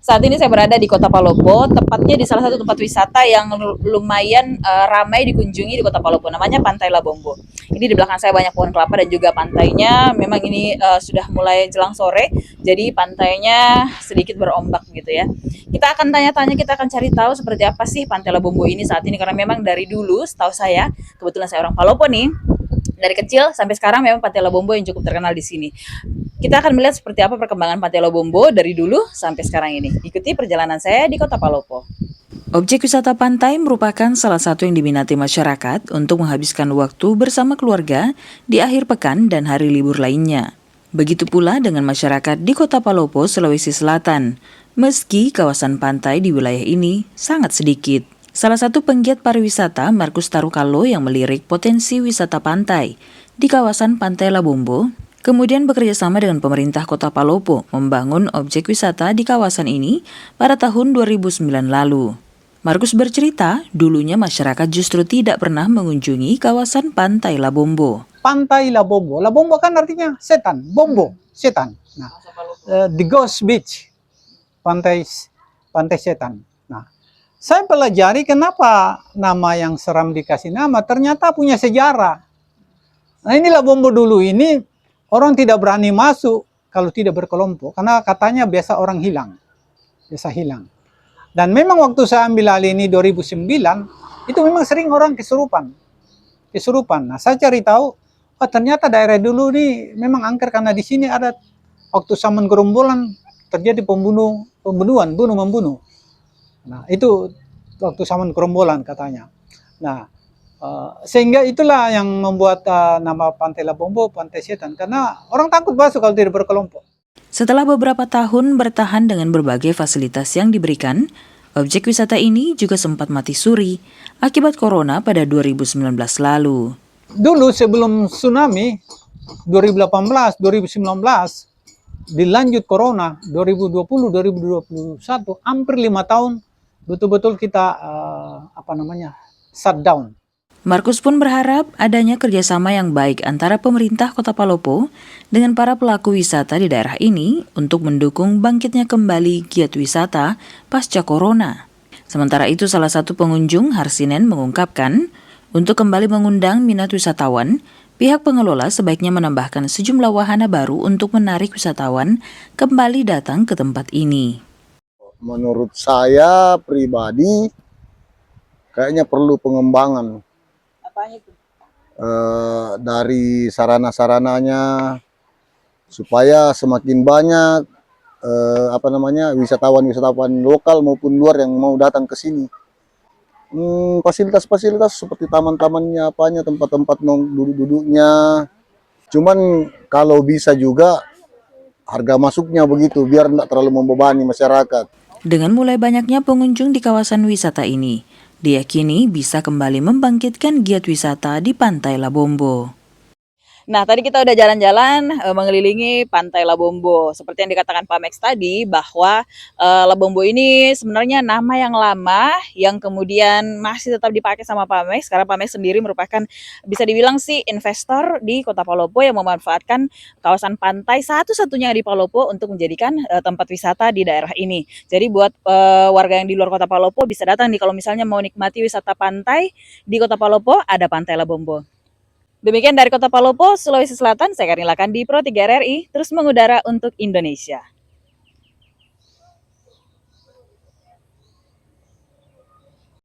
Saat ini saya berada di Kota Palopo, tepatnya di salah satu tempat wisata yang lumayan ramai dikunjungi di Kota Palopo, namanya Pantai Labombo. Ini di belakang saya banyak pohon kelapa dan juga pantainya. Memang ini sudah mulai jelang sore, jadi pantainya sedikit berombak gitu ya. Kita akan tanya-tanya, kita akan cari tahu seperti apa sih Pantai Labombo ini saat ini, karena memang dari dulu, setahu saya, kebetulan saya orang Palopo nih, dari kecil sampai sekarang memang Pantai Labombo yang cukup terkenal di sini. Kita akan melihat seperti apa perkembangan Pantai Lobombo dari dulu sampai sekarang ini. Ikuti perjalanan saya di Kota Palopo. Objek wisata pantai merupakan salah satu yang diminati masyarakat untuk menghabiskan waktu bersama keluarga di akhir pekan dan hari libur lainnya. Begitu pula dengan masyarakat di Kota Palopo, Sulawesi Selatan. Meski kawasan pantai di wilayah ini sangat sedikit. Salah satu penggiat pariwisata, Markus Tarukalo, yang melirik potensi wisata pantai di kawasan Pantai Labombo, kemudian bekerja sama dengan pemerintah Kota Palopo membangun objek wisata di kawasan ini pada tahun 2009 lalu. Markus bercerita, dulunya masyarakat justru tidak pernah mengunjungi kawasan Pantai Labombo. Pantai Labombo, Labombo kan artinya setan, bombo, setan. Nah, the ghost beach, pantai setan. Nah, saya pelajari kenapa nama yang seram dikasih nama, ternyata punya sejarah. Nah, ini Labombo dulu ini orang tidak berani masuk kalau tidak berkelompok, karena katanya biasa orang hilang. Biasa hilang. Dan memang waktu saya ambil alih ini 2009, itu memang sering orang kesurupan. Nah, saya cari tahu, oh ternyata daerah dulu ini memang angker karena di sini ada waktu zaman gerombolan terjadi pembunuhan, bunuh-membunuh. Nah, itu waktu zaman gerombolan katanya. Nah, sehingga itulah yang membuat nama Pantai Labombo Pantai Setan, karena orang takut masuk kalau tidak berkelompok. Setelah beberapa tahun bertahan dengan berbagai fasilitas yang diberikan, objek wisata ini juga sempat mati suri akibat corona pada 2019 lalu. Dulu sebelum tsunami 2018, 2019, dilanjut corona 2020, 2021, hampir 5 tahun betul-betul kita shutdown. Markus pun berharap adanya kerjasama yang baik antara pemerintah Kota Palopo dengan para pelaku wisata di daerah ini untuk mendukung bangkitnya kembali giat wisata pasca corona. Sementara itu, salah satu pengunjung, Harsinen, mengungkapkan untuk kembali mengundang minat wisatawan, pihak pengelola sebaiknya menambahkan sejumlah wahana baru untuk menarik wisatawan kembali datang ke tempat ini. Menurut saya pribadi, kayaknya perlu pengembangan. Apanya itu? Dari sarana-sarananya supaya semakin banyak wisatawan lokal maupun luar yang mau datang ke sini. Fasilitas-fasilitas seperti taman-tamannya, tempat-tempat duduk-duduknya. Cuman kalau bisa juga harga masuknya begitu biar tidak terlalu membebani masyarakat. Dengan mulai banyaknya pengunjung di kawasan wisata ini, diyakini bisa kembali membangkitkan giat wisata di Pantai Labombo. Nah, tadi kita udah jalan-jalan mengelilingi Pantai Labombo. Seperti yang dikatakan Pak Max tadi, bahwa Labombo ini sebenarnya nama yang lama yang kemudian masih tetap dipakai sama Pak Max, karena Pak Max sendiri merupakan, bisa dibilang sih, investor di Kota Palopo yang memanfaatkan kawasan pantai satu-satunya di Palopo untuk menjadikan tempat wisata di daerah ini. Jadi buat warga yang di luar Kota Palopo bisa datang nih kalau misalnya mau nikmati wisata pantai di Kota Palopo, ada Pantai Labombo. Demikian dari Kota Palopo, Sulawesi Selatan, saya Karnila Kandi, Pro 3 RRI, terus mengudara untuk Indonesia.